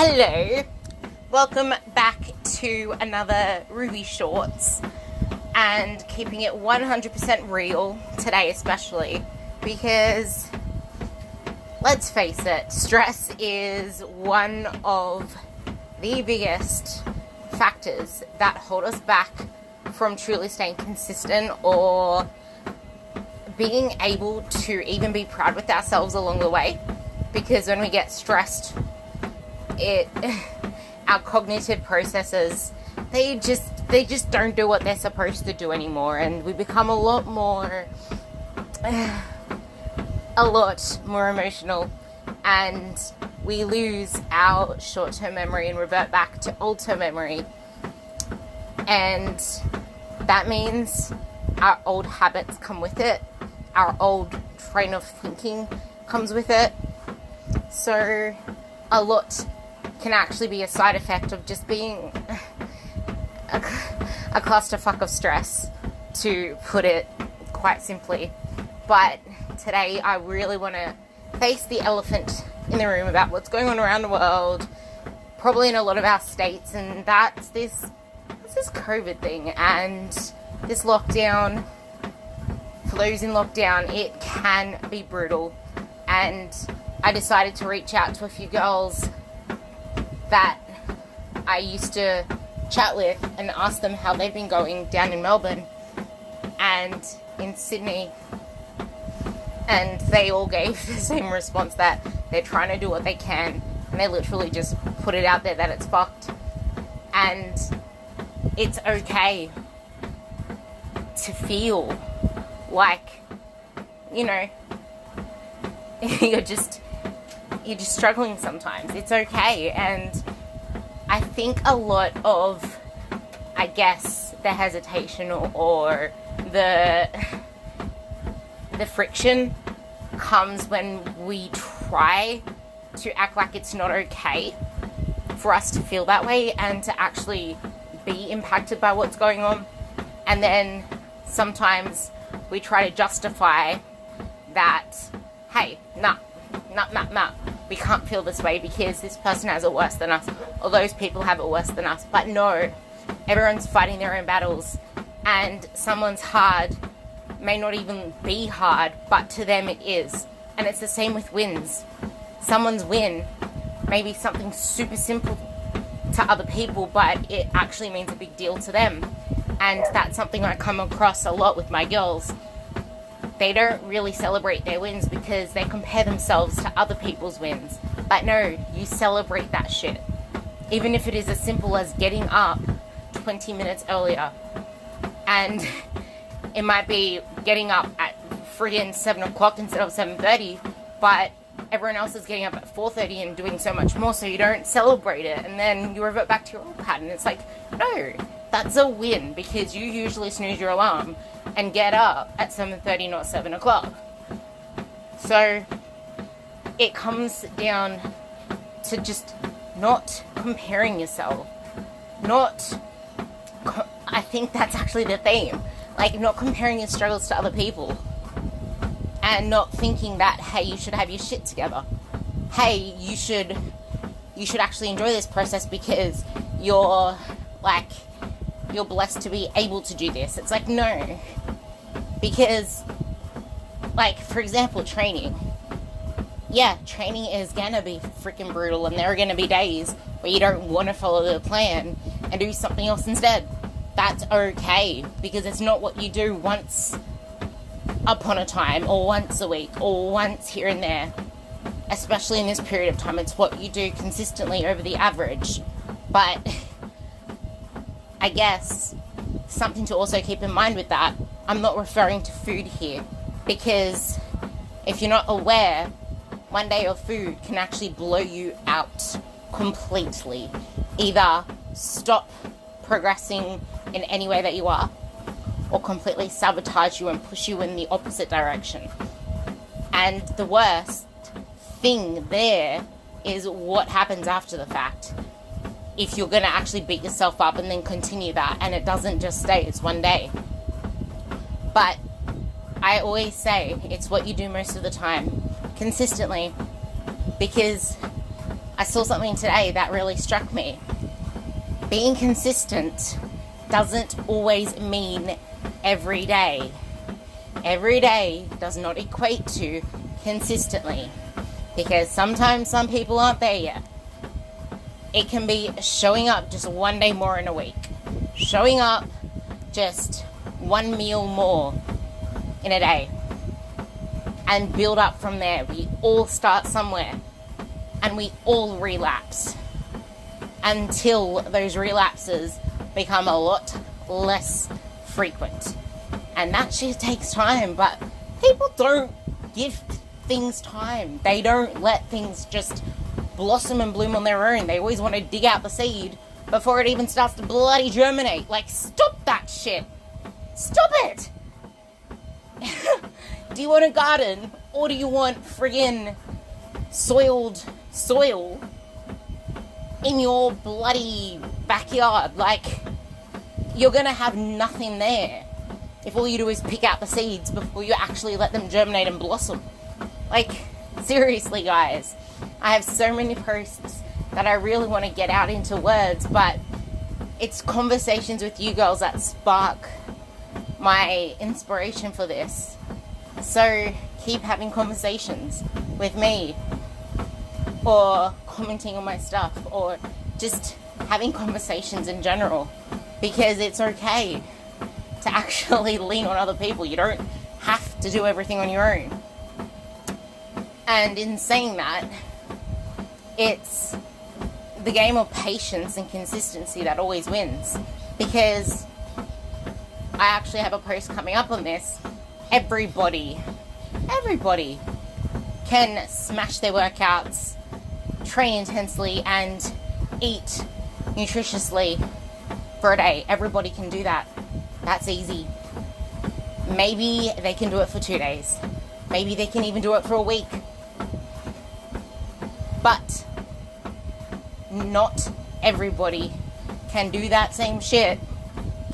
Hello, welcome back to another Ruby Shorts, and keeping it 100% real today especially, because let's face it, stress is one of the biggest factors that hold us back from truly staying consistent or being able to even be proud with ourselves along the way. Because when we get stressed, our cognitive processes, they just don't do what they're supposed to do anymore, and we become a lot more emotional, and we lose our short-term memory and revert back to old-term memory, and that means our old habits come with it, our old train of thinking comes with it. So a lot can actually be a side effect of just being a clusterfuck of stress, to put it quite simply. But today I really want to face the elephant in the room about what's going on around the world, probably in a lot of our states, and that's this COVID thing and this lockdown. For those in lockdown, it can be brutal, and I decided to reach out to a few girls that I used to chat with and ask them how they've been going down in Melbourne and in Sydney, and they all gave the same response, that they're trying to do what they can, and they literally just put it out there that it's fucked, and it's okay to feel like, you're just struggling sometimes. It's okay. And I think a lot of, the hesitation or the friction comes when we try to act like it's not okay for us to feel that way and to actually be impacted by what's going on. And then sometimes we try to justify that, hey, nah, we can't feel this way because this person has it worse than us, or those people have it worse than us. But no, everyone's fighting their own battles, and someone's hard may not even be hard, but to them it is. And it's the same with wins. Someone's win may be something super simple to other people, but it actually means a big deal to them. And that's something I come across a lot with my girls. They don't really celebrate their wins because they compare themselves to other people's wins. But no, you celebrate that shit. Even if it is as simple as getting up 20 minutes earlier. And it might be getting up at friggin' 7 o'clock instead of 7:30, but everyone else is getting up at 4:30 and doing so much more, so you don't celebrate it, and then you revert back to your old pattern. It's like, no, that's a win, because you usually snooze your alarm and get up at 7:30, not 7 o'clock. So it comes down to just not comparing yourself. I think that's actually the theme. Like, not comparing your struggles to other people. And not thinking that, hey, you should have your shit together. Hey, you should actually enjoy this process because you're blessed to be able to do this. It's like, no. Because, for example, training. Yeah, training is gonna be freaking brutal, and there are gonna be days where you don't want to follow the plan and do something else instead. That's okay, because it's not what you do once upon a time, or once a week, or once here and there. Especially in this period of time, it's what you do consistently over the average. But I guess something to also keep in mind with that, I'm not referring to food here, because if you're not aware, one day of food can actually blow you out completely. Either stop progressing in any way that you are, or completely sabotage you and push you in the opposite direction. And the worst thing there is what happens after the fact. If you're going to actually beat yourself up and then continue that, and it doesn't just stay, it's one day. But I always say it's what you do most of the time, consistently, because I saw something today that really struck me. Being consistent doesn't always mean every day. Every day does not equate to consistently, because sometimes some people aren't there yet. It can be showing up just one day more in a week, showing up just one meal more in a day, and build up from there. We all start somewhere, and we all relapse until those relapses become a lot less frequent. And that shit takes time, but people don't give things time. They don't let things just blossom and bloom on their own. They always want to dig out the seed before it even starts to bloody germinate. Like, stop that shit. Stop it. Do you want a garden, or do you want friggin' soiled soil in your bloody backyard? Like, you're gonna have nothing there if all you do is pick out the seeds before you actually let them germinate and blossom. Like, seriously, guys. I have so many posts that I really want to get out into words, but it's conversations with you girls that spark my inspiration for this. So keep having conversations with me, or commenting on my stuff, or just having conversations in general, because it's okay to actually lean on other people. You don't have to do everything on your own. And in saying that, it's the game of patience and consistency that always wins. Because I actually have a post coming up on this. Everybody can smash their workouts, train intensely, and eat nutritiously for a day. Everybody can do that. That's easy. Maybe they can do it for 2 days. Maybe they can even do it for a week. But not everybody can do that same shit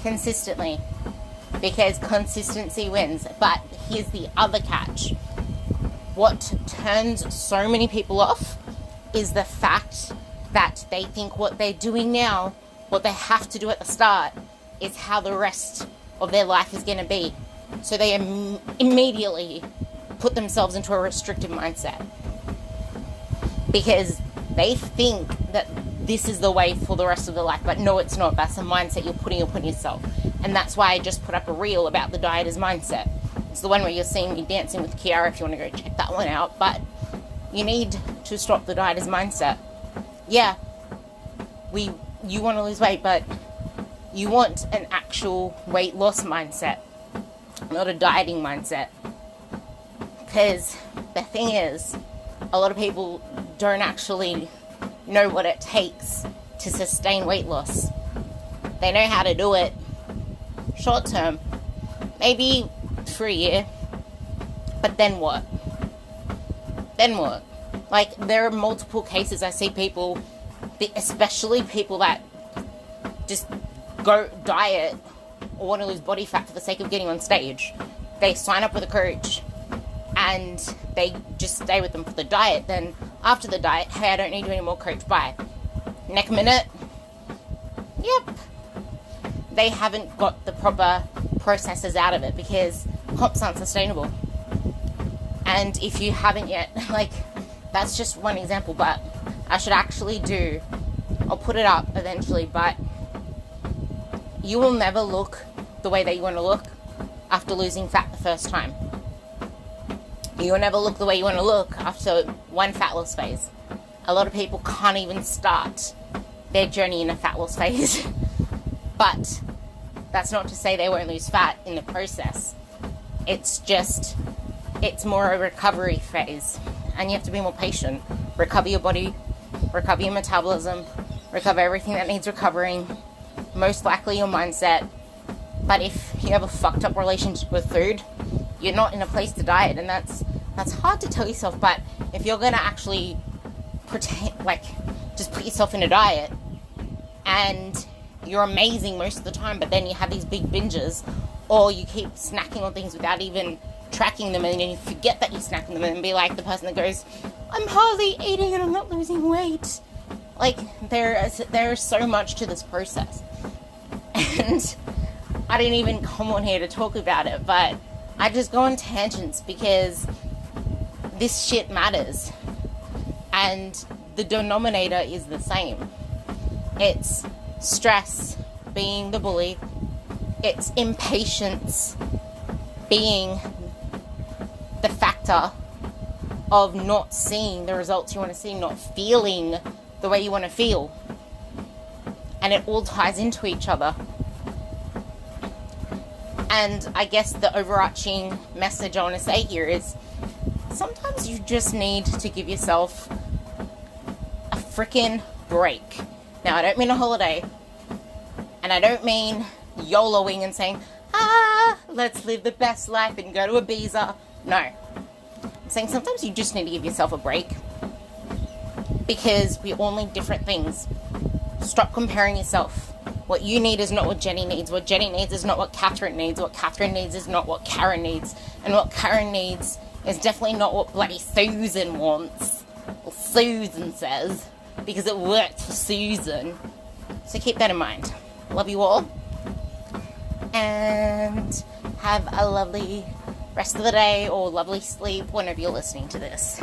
consistently, because consistency wins. But here's the other catch. What turns so many people off is the fact that they think what they're doing now, what they have to do at the start, is how the rest of their life is going to be. So they immediately put themselves into a restrictive mindset, because they think that this is the way for the rest of their life. But no, it's not. That's a mindset you're putting upon yourself. And that's why I just put up a reel about the dieter's mindset. It's the one where you're seeing me dancing with Kiara, if you want to go check that one out. But you need to stop the dieter's mindset. Yeah, you want to lose weight, but you want an actual weight loss mindset, not a dieting mindset. Because the thing is, a lot of people don't actually know what it takes to sustain weight loss. They know how to do it short term, maybe for a year, but then what? Like, there are multiple cases I see people, especially people that just go diet or want to lose body fat for the sake of getting on stage. They sign up with a coach and they just stay with them for the diet. Then after the diet, hey, I don't need you anymore, coach, bye. Next minute, yep, they haven't got the proper processes out of it, because comps aren't sustainable. And if you haven't yet, like, that's just one example, but I should actually I'll put it up eventually, but you will never look the way that you want to look after losing fat the first time. You will never look the way you want to look after one fat loss phase. A lot of people can't even start their journey in a fat loss phase. But that's not to say they won't lose fat in the process. It's just, it's more a recovery phase. And you have to be more patient. Recover your body, recover your metabolism, recover everything that needs recovering. Most likely your mindset. But if you have a fucked up relationship with food, you're not in a place to diet. And that's hard to tell yourself. But if you're going to actually pretend, like, just put yourself in a diet and you're amazing most of the time, but then you have these big binges, or you keep snacking on things without even tracking them, and then you forget that you're snacking them, and be like the person that goes, I'm hardly eating and I'm not losing weight. Like, there's so much to this process. And I didn't even come on here to talk about it, but I just go on tangents because this shit matters. And the denominator is the same. It's stress being the bully. It's impatience being the factor of not seeing the results you want to see, not feeling the way you want to feel. And it all ties into each other. And I guess the overarching message I want to say here is sometimes you just need to give yourself a freaking break. Now, I don't mean a holiday. And I don't mean YOLOing and saying, let's live the best life and go to Ibiza. No. I'm saying sometimes you just need to give yourself a break. Because we all need different things. Stop comparing yourself. What you need is not what Jenny needs. What Jenny needs is not what Catherine needs. What Catherine needs is not what Karen needs. And what Karen needs is definitely not what bloody Susan wants. Or Susan says. Because it worked for Susan. So keep that in mind. Love you all. And have a lovely rest of the day or lovely sleep whenever you're listening to this.